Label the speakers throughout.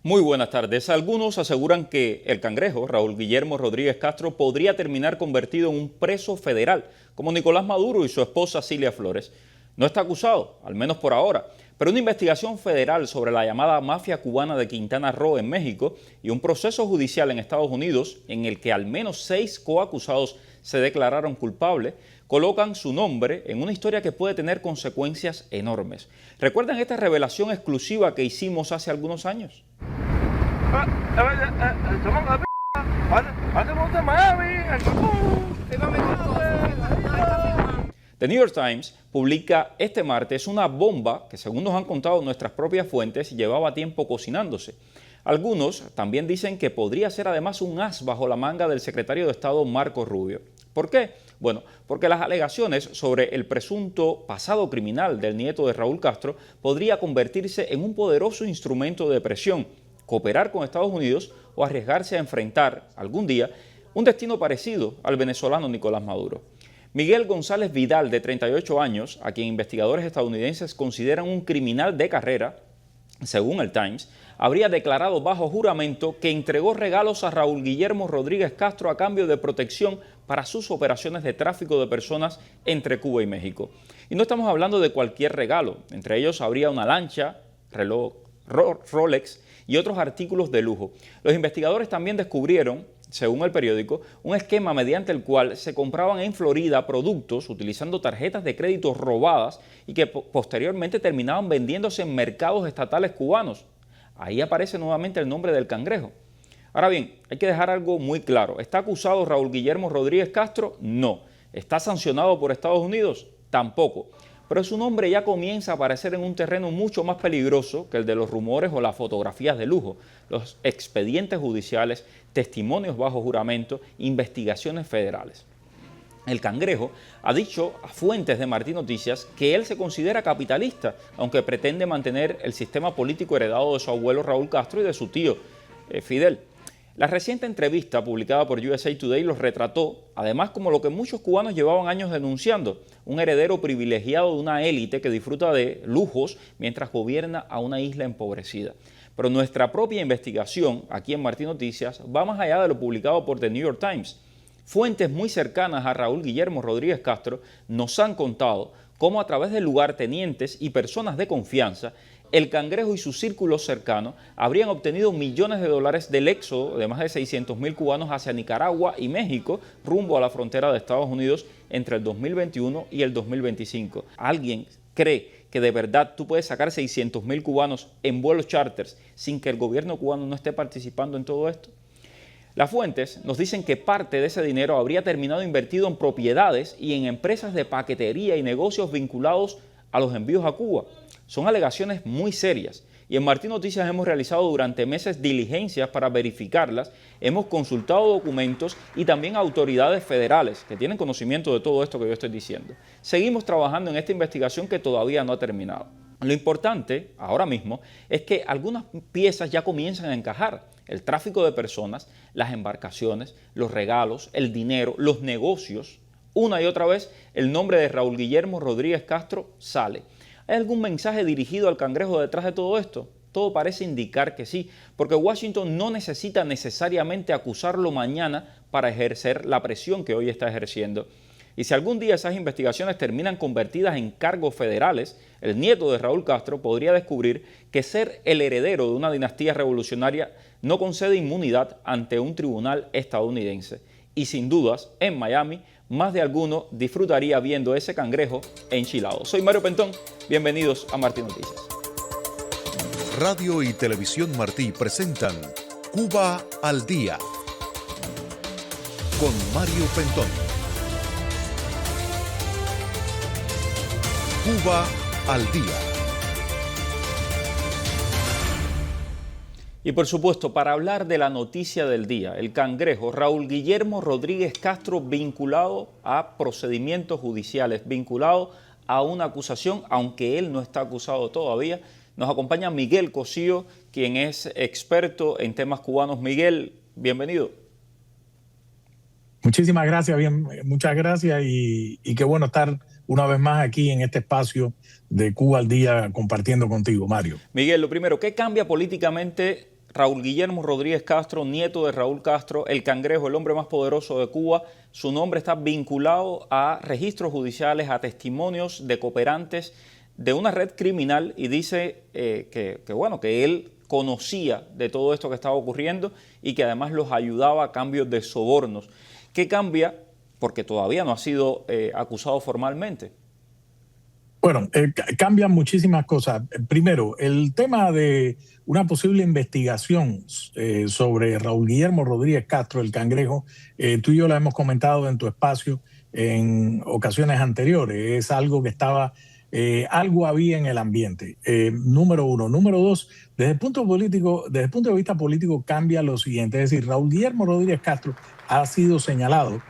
Speaker 1: Muy buenas tardes. Algunos aseguran que el cangrejo, Raúl Guillermo Rodríguez Castro, podría terminar convertido en un preso federal, como Nicolás Maduro y su esposa Cilia Flores. No está acusado, al menos por ahora, pero una investigación federal sobre la llamada mafia cubana de Quintana Roo en México y un proceso judicial en Estados Unidos en el que al menos 6 coacusados se declararon culpables, colocan su nombre en una historia que puede tener consecuencias enormes. ¿Recuerdan esta revelación exclusiva que hicimos hace algunos años? The New York Times publica este martes una bomba que, según nos han contado nuestras propias fuentes, llevaba tiempo cocinándose. Algunos también dicen que podría ser además un as bajo la manga del secretario de Estado Marco Rubio. ¿Por qué? Bueno, porque las alegaciones sobre el presunto pasado criminal del nieto de Raúl Castro podría convertirse en un poderoso instrumento de presión, cooperar con Estados Unidos o arriesgarse a enfrentar algún día un destino parecido al venezolano Nicolás Maduro. Miguel González Vidal, de 38 años, a quien investigadores estadounidenses consideran un criminal de carrera, según el Times, habría declarado bajo juramento que entregó regalos a Raúl Guillermo Rodríguez Castro a cambio de protección para sus operaciones de tráfico de personas entre Cuba y México. Y no estamos hablando de cualquier regalo, entre ellos habría una lancha, reloj Rolex y otros artículos de lujo. Los investigadores también descubrieron, según el periódico, un esquema mediante el cual se compraban en Florida productos utilizando tarjetas de crédito robadas y que posteriormente terminaban vendiéndose en mercados estatales cubanos. Ahí aparece nuevamente el nombre del cangrejo. Ahora bien, hay que dejar algo muy claro. ¿Está acusado Raúl Guillermo Rodríguez Castro? No. ¿Está sancionado por Estados Unidos? Tampoco. Pero su nombre ya comienza a aparecer en un terreno mucho más peligroso que el de los rumores o las fotografías de lujo, los expedientes judiciales, testimonios bajo juramento, investigaciones federales. El cangrejo ha dicho a fuentes de Martí Noticias que él se considera capitalista, aunque pretende mantener el sistema político heredado de su abuelo Raúl Castro y de su tío Fidel. La reciente entrevista publicada por USA Today los retrató, además, como lo que muchos cubanos llevaban años denunciando, un heredero privilegiado de una élite que disfruta de lujos mientras gobierna a una isla empobrecida. Pero nuestra propia investigación, aquí en Martí Noticias, va más allá de lo publicado por The New York Times. Fuentes muy cercanas a Raúl Guillermo Rodríguez Castro nos han contado cómo a través de lugartenientes y personas de confianza, el cangrejo y sus círculos cercanos habrían obtenido millones de dólares del éxodo de más de 600.000 cubanos hacia Nicaragua y México rumbo a la frontera de Estados Unidos entre el 2021 y el 2025. ¿Alguien cree que de verdad tú puedes sacar 600.000 cubanos en vuelos charters sin que el gobierno cubano no esté participando en todo esto? Las fuentes nos dicen que parte de ese dinero habría terminado invertido en propiedades y en empresas de paquetería y negocios vinculados a los envíos a Cuba. Son alegaciones muy serias y en Martí Noticias hemos realizado durante meses diligencias para verificarlas, hemos consultado documentos y también autoridades federales que tienen conocimiento de todo esto que yo estoy diciendo. Seguimos trabajando en esta investigación que todavía no ha terminado. Lo importante ahora mismo es que algunas piezas ya comienzan a encajar. El tráfico de personas, las embarcaciones, los regalos, el dinero, los negocios. Una y otra vez el nombre de Raúl Guillermo Rodríguez Castro sale. ¿Hay algún mensaje dirigido al cangrejo detrás de todo esto? Todo parece indicar que sí, porque Washington no necesita necesariamente acusarlo mañana para ejercer la presión que hoy está ejerciendo. Y si algún día esas investigaciones terminan convertidas en cargos federales, el nieto de Raúl Castro podría descubrir que ser el heredero de una dinastía revolucionaria no concede inmunidad ante un tribunal estadounidense. Y sin dudas, en Miami, más de alguno disfrutaría viendo ese cangrejo enchilado. Soy Mario Pentón, bienvenidos a Martí Noticias.
Speaker 2: Radio y Televisión Martí presentan Cuba al Día con Mario Pentón. Cuba al Día.
Speaker 1: Y por supuesto, para hablar de la noticia del día, el cangrejo Raúl Guillermo Rodríguez Castro vinculado a procedimientos judiciales, vinculado a una acusación, aunque él no está acusado todavía, nos acompaña Miguel Cosío, quien es experto en temas cubanos. Miguel, bienvenido.
Speaker 3: Muchísimas gracias, muchas gracias y qué bueno estar una vez más aquí en este espacio de Cuba al Día compartiendo contigo, Mario.
Speaker 1: Miguel, lo primero, ¿qué cambia políticamente Raúl Guillermo Rodríguez Castro, nieto de Raúl Castro, el Cangrejo, el hombre más poderoso de Cuba. Su nombre está vinculado a registros judiciales, a testimonios de cooperantes de una red criminal, y dice que él conocía de todo esto que estaba ocurriendo y que además los ayudaba a cambio de sobornos. ¿Qué cambia? Porque todavía no ha sido acusado formalmente.
Speaker 3: Bueno, cambian muchísimas cosas. Primero, el tema de una posible investigación sobre Raúl Guillermo Rodríguez Castro, el Cangrejo, tú y yo lo hemos comentado en tu espacio en ocasiones anteriores. Es algo que estaba, algo había en el ambiente. Número uno. Número dos, desde el punto de vista político cambia lo siguiente. Es decir, Raúl Guillermo Rodríguez Castro ha sido señalado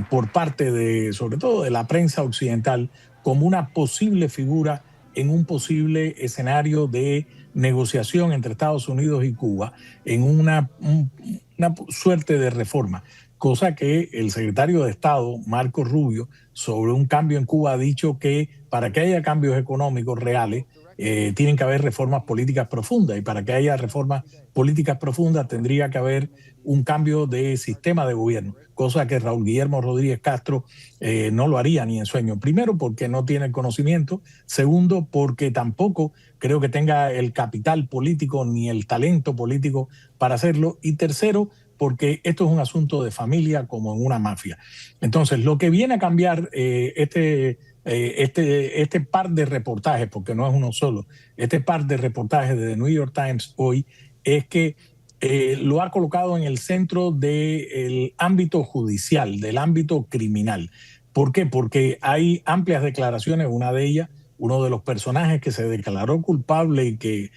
Speaker 3: por parte de, sobre todo de la prensa occidental, como una posible figura en un posible escenario de negociación entre Estados Unidos y Cuba, en una suerte de reforma, cosa que el secretario de Estado, Marco Rubio, sobre un cambio en Cuba ha dicho que para que haya cambios económicos reales, tienen que haber reformas políticas profundas, y para que haya reformas políticas profundas tendría que haber un cambio de sistema de gobierno, cosa que Raúl Guillermo Rodríguez Castro no lo haría ni en sueño. Primero, porque no tiene el conocimiento. Segundo, porque tampoco creo que tenga el capital político ni el talento político para hacerlo. Y tercero, porque esto es un asunto de familia como en una mafia. Entonces, lo que viene a cambiar este par de reportajes, porque no es uno solo, este par de reportajes de The New York Times hoy, es que lo ha colocado en el centro del ámbito judicial, del ámbito criminal. ¿Por qué? Porque hay amplias declaraciones, una de ellas, uno de los personajes que se declaró culpable y que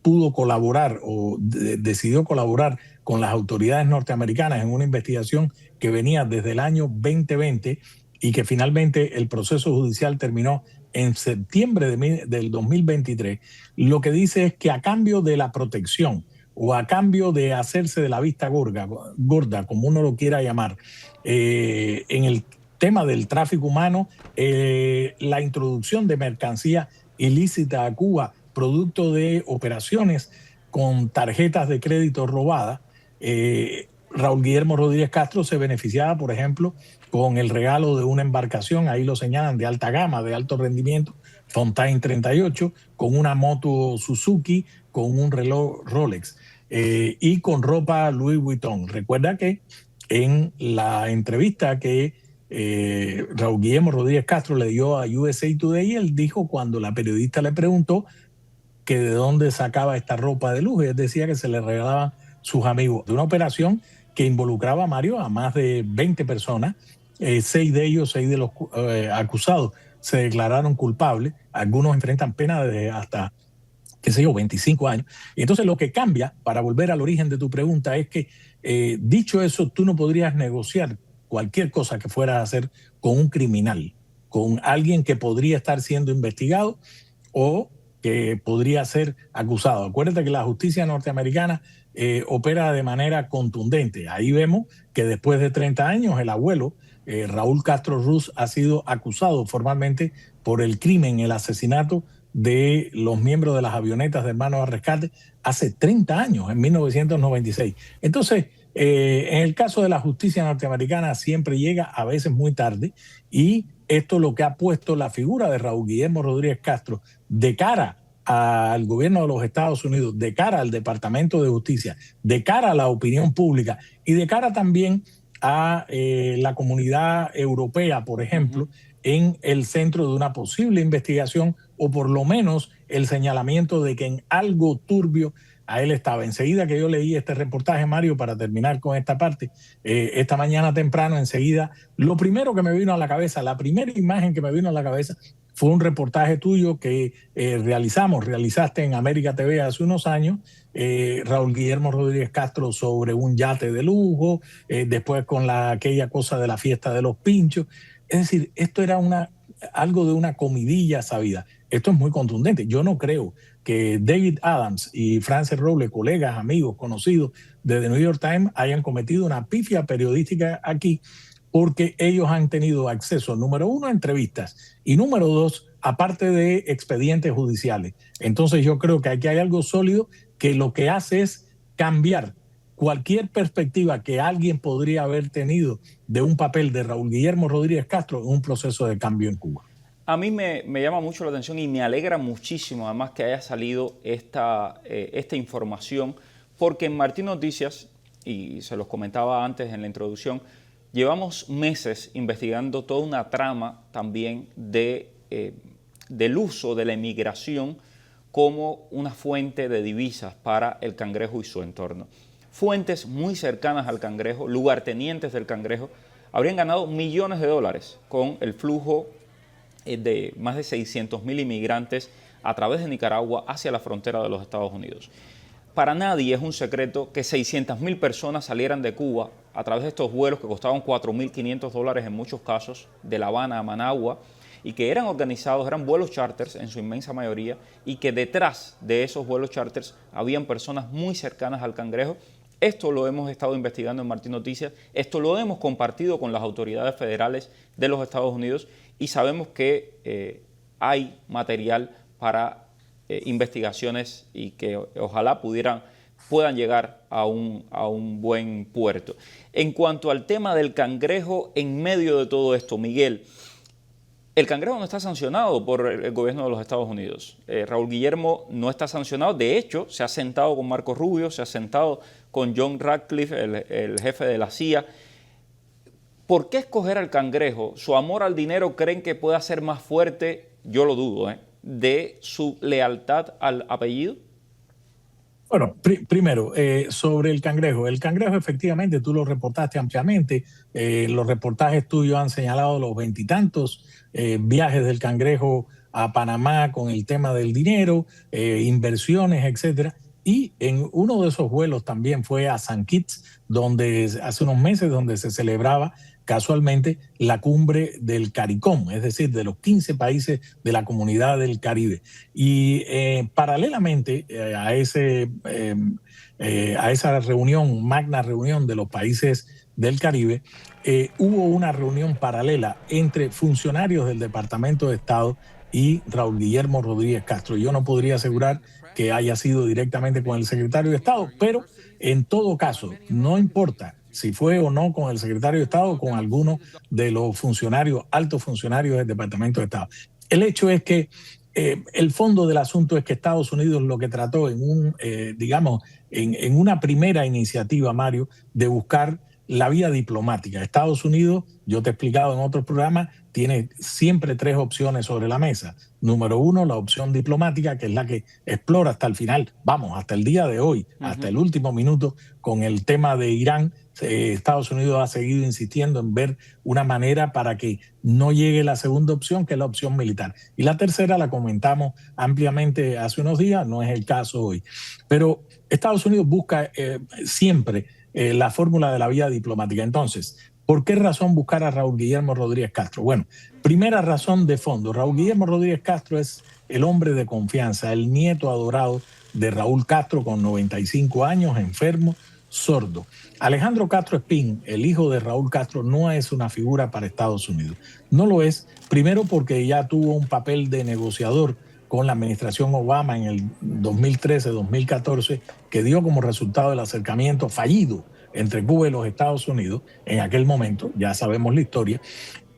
Speaker 3: pudo colaborar o decidió colaborar con las autoridades norteamericanas en una investigación que venía desde el año 2020 y que finalmente el proceso judicial terminó en septiembre del 2023, lo que dice es que a cambio de la protección o a cambio de hacerse de la vista gorda, como uno lo quiera llamar, en el tema del tráfico humano, la introducción de mercancía ilícita a Cuba, producto de operaciones con tarjetas de crédito robadas, Raúl Guillermo Rodríguez Castro se beneficiaba, por ejemplo, con el regalo de una embarcación, ahí lo señalan, de alta gama, de alto rendimiento, Fontaine 38, con una moto Suzuki, con un reloj Rolex y con ropa Louis Vuitton. Recuerda que en la entrevista que Raúl Guillermo Rodríguez Castro le dio a USA Today, él dijo, cuando la periodista le preguntó que de dónde sacaba esta ropa de lujo, él decía que se le regalaban sus amigos, de una operación que involucraba, Mario, a más de 20 personas. 6 de los acusados se declararon culpables. Algunos enfrentan pena de hasta, 25 años. Y entonces lo que cambia, para volver al origen de tu pregunta, es que dicho eso, tú no podrías negociar cualquier cosa que fueras a hacer con un criminal, con alguien que podría estar siendo investigado o que podría ser acusado. Acuérdate que la justicia norteamericana opera de manera contundente. Ahí vemos que después de 30 años el abuelo, Raúl Castro Ruz, ha sido acusado formalmente por el crimen, el asesinato de los miembros de las avionetas de Hermanos al Rescate hace 30 años, en 1996. Entonces, en el caso de la justicia norteamericana siempre llega a veces muy tarde, y esto es lo que ha puesto la figura de Raúl Guillermo Rodríguez Castro de cara al gobierno de los Estados Unidos, de cara al Departamento de Justicia, de cara a la opinión pública y de cara también a la comunidad europea, por ejemplo, en el centro de una posible investigación, o por lo menos el señalamiento de que en algo turbio a él estaba. Enseguida que yo leí este reportaje, Mario, para terminar con esta parte, esta mañana temprano, enseguida, lo primero que me vino a la cabeza, la primera imagen que me vino a la cabeza fue un reportaje tuyo que realizaste en América TV hace unos años, Raúl Guillermo Rodríguez Castro sobre un yate de lujo, después con aquella cosa de la fiesta de los pinchos. Es decir, esto era algo de una comidilla sabida. Esto es muy contundente. Yo no creo que David Adams y Frances Robles, colegas, amigos, conocidos de The New York Times, hayan cometido una pifia periodística aquí, porque ellos han tenido acceso, número uno, a entrevistas, y número dos, aparte de expedientes judiciales. Entonces yo creo que aquí hay algo sólido que lo que hace es cambiar cualquier perspectiva que alguien podría haber tenido de un papel de Raúl Guillermo Rodríguez Castro en un proceso de cambio en Cuba.
Speaker 1: A mí me llama mucho la atención y me alegra muchísimo además que haya salido esta información, porque en Martín Noticias, y se los comentaba antes en la introducción, llevamos meses investigando toda una trama también del uso de la emigración como una fuente de divisas para el cangrejo y su entorno. Fuentes muy cercanas al cangrejo, lugartenientes del cangrejo, habrían ganado millones de dólares con el flujo de más de 600.000 inmigrantes a través de Nicaragua hacia la frontera de los Estados Unidos. Para nadie es un secreto que 600.000 personas salieran de Cuba a través de estos vuelos que costaban $4.500 en muchos casos, de La Habana a Managua, y que eran organizados, eran vuelos charters en su inmensa mayoría, y que detrás de esos vuelos charters habían personas muy cercanas al cangrejo. Esto lo hemos estado investigando en Martín Noticias, esto lo hemos compartido con las autoridades federales de los Estados Unidos y sabemos que hay material para investigaciones y que ojalá puedan llegar a un buen puerto. En cuanto al tema del cangrejo en medio de todo esto, Miguel, el cangrejo no está sancionado por el gobierno de los Estados Unidos. Raúl Guillermo no está sancionado. De hecho, se ha sentado con Marco Rubio, se ha sentado con John Ratcliffe, el jefe de la CIA. ¿Por qué escoger al cangrejo? ¿Su amor al dinero creen que pueda ser más fuerte? Yo lo dudo, de su lealtad al apellido.
Speaker 3: Bueno, primero, sobre el cangrejo. El cangrejo, efectivamente, tú lo reportaste ampliamente. Los reportajes tuyos han señalado los 20 y tantos viajes del cangrejo a Panamá con el tema del dinero, inversiones, etcétera. Y en uno de esos vuelos también fue a San Kitts, donde hace unos meses, donde se celebraba casualmente la cumbre del CARICOM, es decir, de los 15 países de la Comunidad del Caribe. Y paralelamente a esa reunión, magna reunión de los países del Caribe, hubo una reunión paralela entre funcionarios del Departamento de Estado y Raúl Guillermo Rodríguez Castro. Yo no podría asegurar que haya sido directamente con el secretario de Estado, pero en todo caso, no importa si fue o no con el secretario de Estado o con alguno de los funcionarios, altos funcionarios del Departamento de Estado. El hecho es que el fondo del asunto es que Estados Unidos lo que trató en una primera iniciativa, Mario, de buscar la vía diplomática. Estados Unidos, yo te he explicado en otros programas, tiene siempre 3 opciones sobre la mesa. Número 1, la opción diplomática, que es la que explora hasta el final, hasta el día de hoy, hasta el último minuto, con el tema de Irán. Estados Unidos ha seguido insistiendo en ver una manera para que no llegue la segunda opción, que es la opción militar. Y la tercera la comentamos ampliamente hace unos días, no es el caso hoy. Pero Estados Unidos busca siempre la fórmula de la vía diplomática. Entonces, ¿por qué razón buscar a Raúl Guillermo Rodríguez Castro? Bueno, primera razón de fondo. Raúl Guillermo Rodríguez Castro es el hombre de confianza, el nieto adorado de Raúl Castro, con 95 años, enfermo, sordo. Alejandro Castro Espín, el hijo de Raúl Castro, no es una figura para Estados Unidos. No lo es, primero porque ya tuvo un papel de negociador con la administración Obama en el 2013-2014, que dio como resultado el acercamiento fallido entre Cuba y los Estados Unidos en aquel momento, ya sabemos la historia.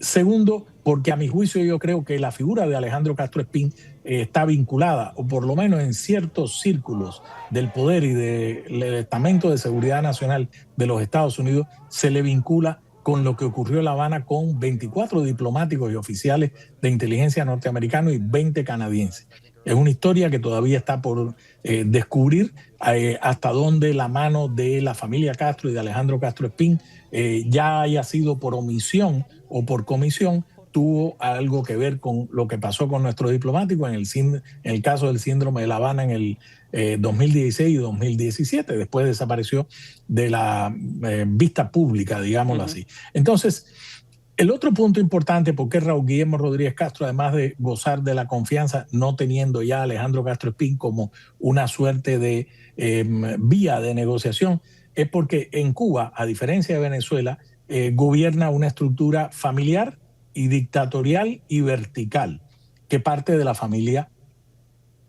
Speaker 3: Segundo, porque a mi juicio yo creo que la figura de Alejandro Castro Espín está vinculada, o por lo menos en ciertos círculos del poder y del Departamento de Seguridad Nacional de los Estados Unidos, se le vincula con lo que ocurrió en La Habana con 24 diplomáticos y oficiales de inteligencia norteamericanos y 20 canadienses. Es una historia que todavía está por descubrir hasta dónde la mano de la familia Castro y de Alejandro Castro Espín, ya haya sido por omisión o por comisión, tuvo algo que ver con lo que pasó con nuestros diplomáticos en el caso del síndrome de La Habana en el 2016 y 2017. Después desapareció de la vista pública, digámoslo así. Entonces, el otro punto importante, porque Raúl Guillermo Rodríguez Castro, además de gozar de la confianza, no teniendo ya a Alejandro Castro Espín como una suerte de vía de negociación, es porque en Cuba, a diferencia de Venezuela, gobierna una estructura familiar y dictatorial y vertical, que parte de la familia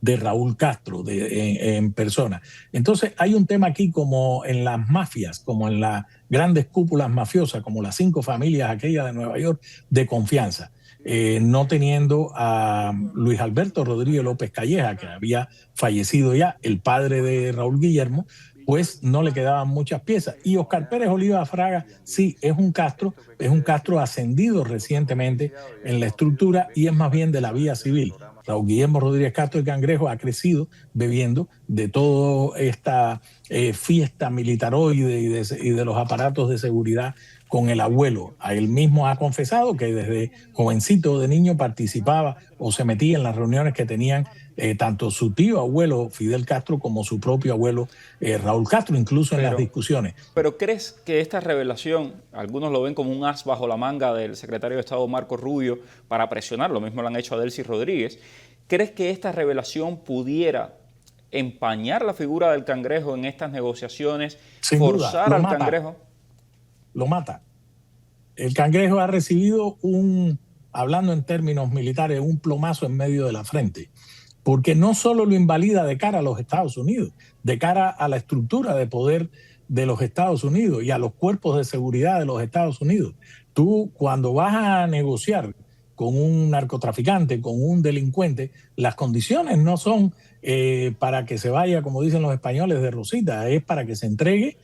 Speaker 3: de Raúl Castro en persona. Entonces hay un tema aquí como en las mafias, como en las grandes cúpulas mafiosas, como las 5 familias aquellas de Nueva York, de confianza. No teniendo a Luis Alberto Rodríguez López Calleja, que había fallecido ya, el padre de Raúl Guillermo, pues no le quedaban muchas piezas. Y Oscar Pérez Oliva Fraga, sí, es un Castro ascendido recientemente en la estructura y es más bien de la vía civil. Raúl Guillermo Rodríguez Castro el Cangrejo ha crecido bebiendo de toda esta fiesta militaroide y de los aparatos de seguridad con el abuelo. A él mismo ha confesado que desde jovencito de niño participaba o se metía en las reuniones que tenían tanto su tío abuelo Fidel Castro como su propio abuelo Raúl Castro, incluso en las discusiones.
Speaker 1: Pero ¿crees que esta revelación, algunos lo ven como un as bajo la manga del secretario de Estado Marco Rubio para presionar, lo mismo lo han hecho a Delcy Rodríguez, ¿crees que esta revelación pudiera empañar la figura del Cangrejo en estas negociaciones,
Speaker 3: sin
Speaker 1: forzar
Speaker 3: duda,
Speaker 1: al Cangrejo?
Speaker 3: Lo mata. El Cangrejo ha recibido hablando en términos militares, un plomazo en medio de la frente, porque no solo lo invalida de cara a los Estados Unidos, de cara a la estructura de poder de los Estados Unidos y a los cuerpos de seguridad de los Estados Unidos. Tú, cuando vas a negociar con un narcotraficante, con un delincuente, las condiciones no son para que se vaya, como dicen los españoles, de rosita, es para que se entregue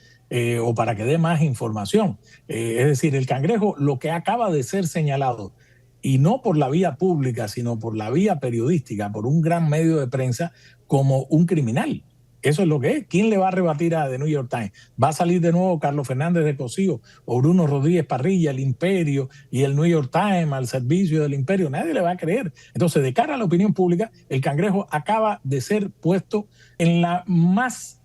Speaker 3: o para que dé más información. Es decir, el Cangrejo, lo que acaba de ser señalado, y no por la vía pública, sino por la vía periodística, por un gran medio de prensa, como un criminal. Eso es lo que es. ¿Quién le va a rebatir a The New York Times? ¿Va a salir de nuevo Carlos Fernández de Cosío o Bruno Rodríguez Parrilla, el Imperio y el New York Times al servicio del Imperio? Nadie le va a creer. Entonces, de cara a la opinión pública, el Cangrejo acaba de ser puesto en la más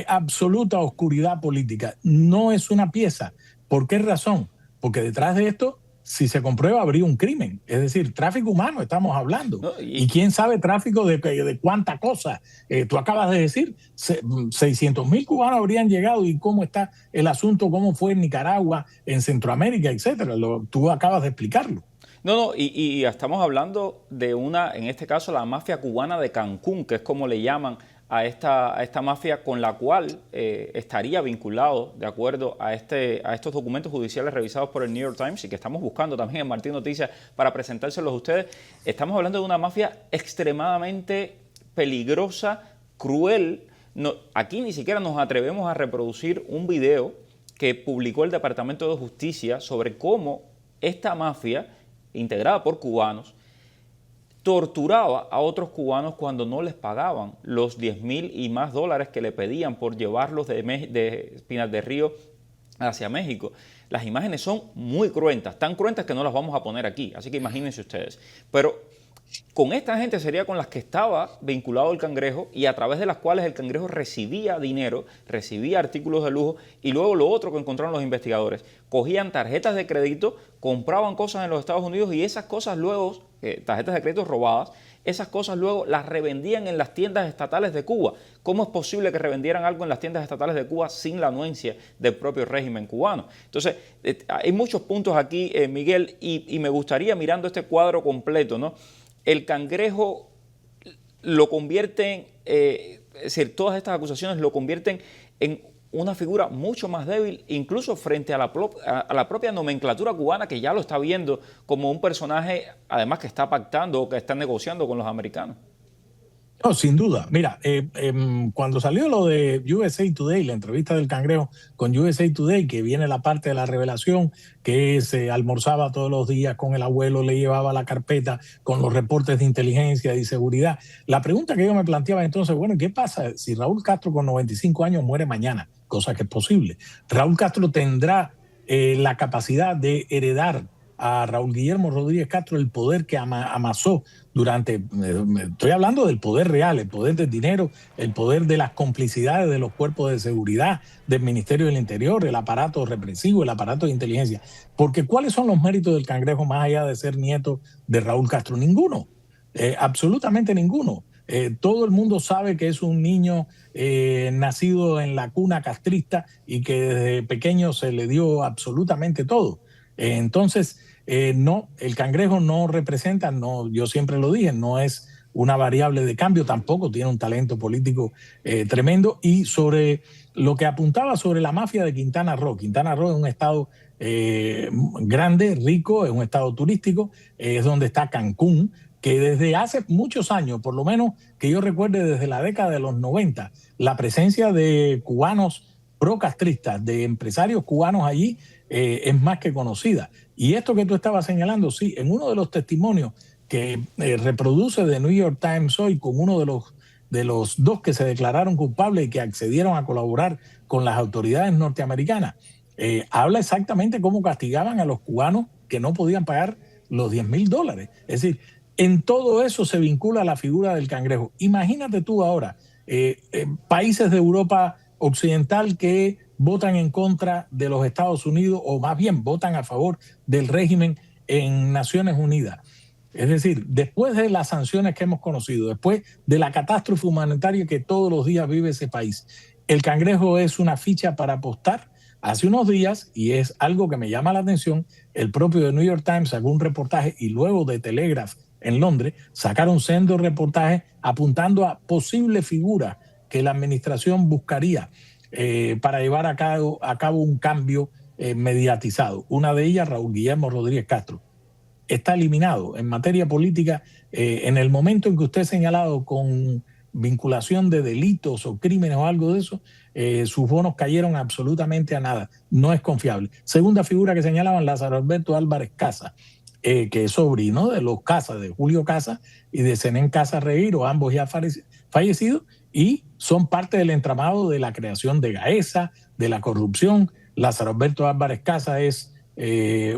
Speaker 3: absoluta oscuridad política. No es una pieza. ¿Por qué razón? Porque detrás de esto, si se comprueba, habría un crimen. Es decir, tráfico humano estamos hablando. No, y quién sabe tráfico de cuánta cosa. Tú acabas de decir, 600,000 cubanos habrían llegado y cómo está el asunto, cómo fue en Nicaragua, en Centroamérica, etcétera. Tú acabas de explicarlo.
Speaker 1: No, y estamos hablando de en este caso, la mafia cubana de Cancún, que es como le llaman a esta mafia con la cual estaría vinculado, de acuerdo a estos documentos judiciales revisados por el New York Times y que estamos buscando también en Martín Noticias para presentárselos a ustedes. Estamos hablando de una mafia extremadamente peligrosa, cruel. No, aquí ni siquiera nos atrevemos a reproducir un video que publicó el Departamento de Justicia sobre cómo esta mafia, integrada por cubanos, torturaba a otros cubanos cuando no les pagaban los 10,000 y más dólares que le pedían por llevarlos de Pinar del Río hacia México. Las imágenes son muy cruentas, tan cruentas que no las vamos a poner aquí, así que imagínense ustedes. Pero con esta gente sería con las que estaba vinculado el Cangrejo y a través de las cuales el Cangrejo recibía dinero, recibía artículos de lujo y luego lo otro que encontraron los investigadores. Cogían tarjetas de crédito, compraban cosas en los Estados Unidos y esas cosas luego, tarjetas de crédito robadas, esas cosas luego las revendían en las tiendas estatales de Cuba. ¿Cómo es posible que revendieran algo en las tiendas estatales de Cuba sin la anuencia del propio régimen cubano? Entonces, hay muchos puntos aquí, Miguel, y me gustaría, mirando este cuadro completo, ¿no? El Cangrejo lo convierte, es decir, todas estas acusaciones lo convierten en una figura mucho más débil, incluso frente a la propia nomenclatura cubana, que ya lo está viendo como un personaje, además que está pactando o que está negociando con los americanos.
Speaker 3: No, sin duda. Mira, cuando salió lo de USA Today, la entrevista del Cangrejo con USA Today, que viene la parte de la revelación, que se almorzaba todos los días con el abuelo, le llevaba la carpeta con los reportes de inteligencia y seguridad. La pregunta que yo me planteaba entonces, bueno, ¿qué pasa si Raúl Castro con 95 años muere mañana? Cosa que es posible. Raúl Castro tendrá la capacidad de heredar a Raúl Guillermo Rodríguez Castro el poder que amasó durante, estoy hablando del poder real, el poder del dinero, el poder de las complicidades de los cuerpos de seguridad, del Ministerio del Interior, el aparato represivo, el aparato de inteligencia. Porque ¿cuáles son los méritos del Cangrejo más allá de ser nieto de Raúl Castro? Ninguno, absolutamente ninguno. Todo el mundo sabe que es un niño nacido en la cuna castrista y que desde pequeño se le dio absolutamente todo. Entonces, no, el Cangrejo no representa, no, yo siempre lo dije, no es una variable de cambio, tampoco tiene un talento político tremendo. Y sobre lo que apuntaba sobre la mafia de Quintana Roo. Quintana Roo es un estado grande, rico, es un estado turístico, es donde está Cancún, que desde hace muchos años, por lo menos que yo recuerde desde la década de los 90, la presencia de cubanos procastristas, de empresarios cubanos allí, es más que conocida. Y esto que tú estabas señalando, sí, en uno de los testimonios que reproduce The New York Times hoy con uno de los dos que se declararon culpables y que accedieron a colaborar con las autoridades norteamericanas, habla exactamente cómo castigaban a los cubanos que no podían pagar los $10,000. Es decir, en todo eso se vincula la figura del cangrejo. Imagínate tú ahora, países de Europa occidental que votan en contra de los Estados Unidos, o más bien votan a favor del régimen en Naciones Unidas. Es decir, después de las sanciones que hemos conocido, después de la catástrofe humanitaria que todos los días vive ese país, el cangrejo es una ficha para apostar. Hace unos días, y es algo que me llama la atención, el propio The New York Times sacó un reportaje, y luego de Telegraph en Londres sacaron sendos reportajes apuntando a posibles figuras que la administración buscaría para llevar a cabo un cambio mediatizado. Una de ellas, Raúl Guillermo Rodríguez Castro, está eliminado en materia política. En el momento en que usted ha señalado con vinculación de delitos o crímenes o algo de eso, sus bonos cayeron absolutamente a nada. No es confiable. Segunda figura que señalaban, Lázaro Alberto Álvarez Casas, que es sobrino de los Casas, de Julio Casas y de Zenén Casas Regueiro, ambos ya fallecidos, y son parte del entramado de la creación de Gaesa, de la corrupción. Lázaro Alberto Álvarez Casas es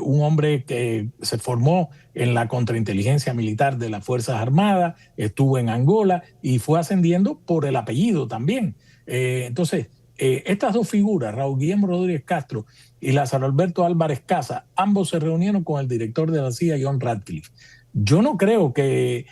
Speaker 3: un hombre que se formó en la contrainteligencia militar de las Fuerzas Armadas, estuvo en Angola y fue ascendiendo por el apellido también. Entonces, estas dos figuras, Raúl Guillermo Rodríguez Castro y Lázaro Alberto Álvarez Casas, ambos se reunieron con el director de la CIA, John Ratcliffe. Yo no creo que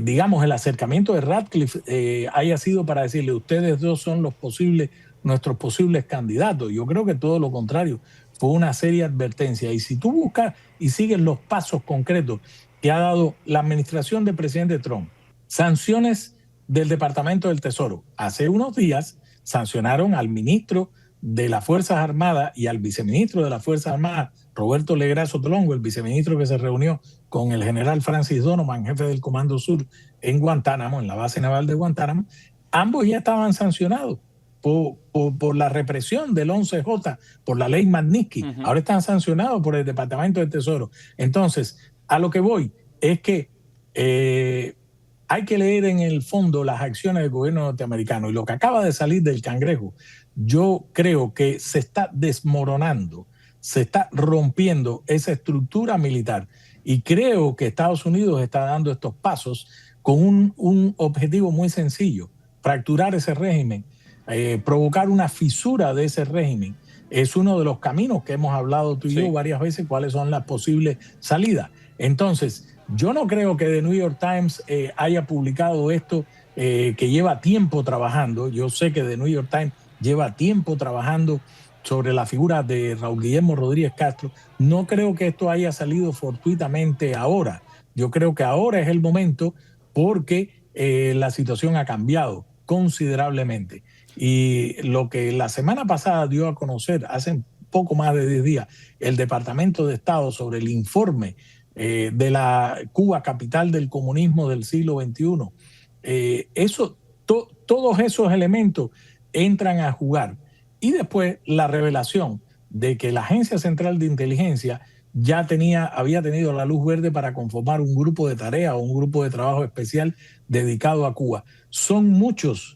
Speaker 3: digamos, el acercamiento de Ratcliffe haya sido para decirle, ustedes dos son nuestros posibles candidatos. Yo creo que todo lo contrario, fue una seria advertencia. Y si tú buscas y sigues los pasos concretos que ha dado la administración del presidente Trump, sanciones del Departamento del Tesoro. Hace unos días sancionaron al ministro de las Fuerzas Armadas y al viceministro de las Fuerzas Armadas, Roberto Legrazo Tolongo, el viceministro que se reunió con el general Francis Donovan, jefe del Comando Sur en Guantánamo, en la base naval de Guantánamo. Ambos ya estaban sancionados por la represión del 11J, por la ley Magnitsky. Ahora están sancionados por el Departamento del Tesoro. Entonces, a lo que voy es que hay que leer en el fondo las acciones del gobierno norteamericano, y lo que acaba de salir del cangrejo, yo creo que se está desmoronando, se está rompiendo esa estructura militar, y creo que Estados Unidos está dando estos pasos con un objetivo muy sencillo: fracturar ese régimen, provocar una fisura de ese régimen. Es uno de los caminos que hemos hablado tú y yo varias veces, cuáles son las posibles salidas. Entonces, yo no creo que The New York Times haya publicado esto, que lleva tiempo trabajando. Yo sé que The New York Times lleva tiempo trabajando sobre la figura de Raúl Guillermo Rodríguez Castro. No creo que esto haya salido fortuitamente ahora. Yo creo que ahora es el momento, porque la situación ha cambiado considerablemente. Y lo que la semana pasada dio a conocer, hace poco más de 10 días, el Departamento de Estado sobre el informe de la Cuba, capital del comunismo del siglo XXI, todos esos elementos entran a jugar. Y después la revelación de que la Agencia Central de Inteligencia ya había tenido la luz verde para conformar un grupo de tarea o un grupo de trabajo especial dedicado a Cuba. Son muchas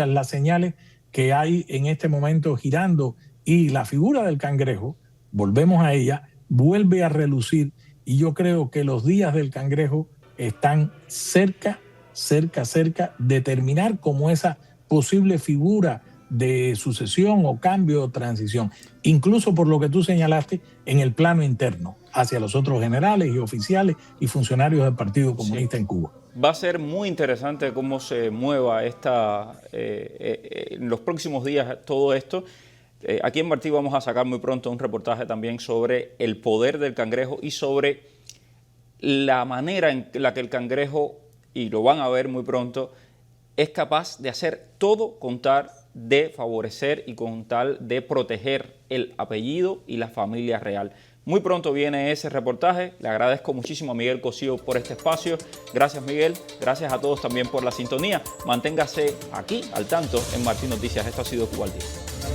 Speaker 3: las señales que hay en este momento girando, y la figura del cangrejo, volvemos a ella, vuelve a relucir, y yo creo que los días del cangrejo están cerca de terminar como esa posible figura de sucesión o cambio o transición, incluso por lo que tú señalaste en el plano interno, hacia los otros generales y oficiales y funcionarios del Partido Comunista en Cuba.
Speaker 1: Va a ser muy interesante cómo se mueva en los próximos días todo esto. Aquí en Martí vamos a sacar muy pronto un reportaje también sobre el poder del cangrejo y sobre la manera en la que el cangrejo, y lo van a ver muy pronto, es capaz de hacer todo con tal de favorecer y con tal de proteger el apellido y la familia real. Muy pronto viene ese reportaje. Le agradezco muchísimo a Miguel Cosío por este espacio. Gracias, Miguel. Gracias a todos también por la sintonía. Manténgase aquí al tanto en Martín Noticias. Esto ha sido Cuba al Día.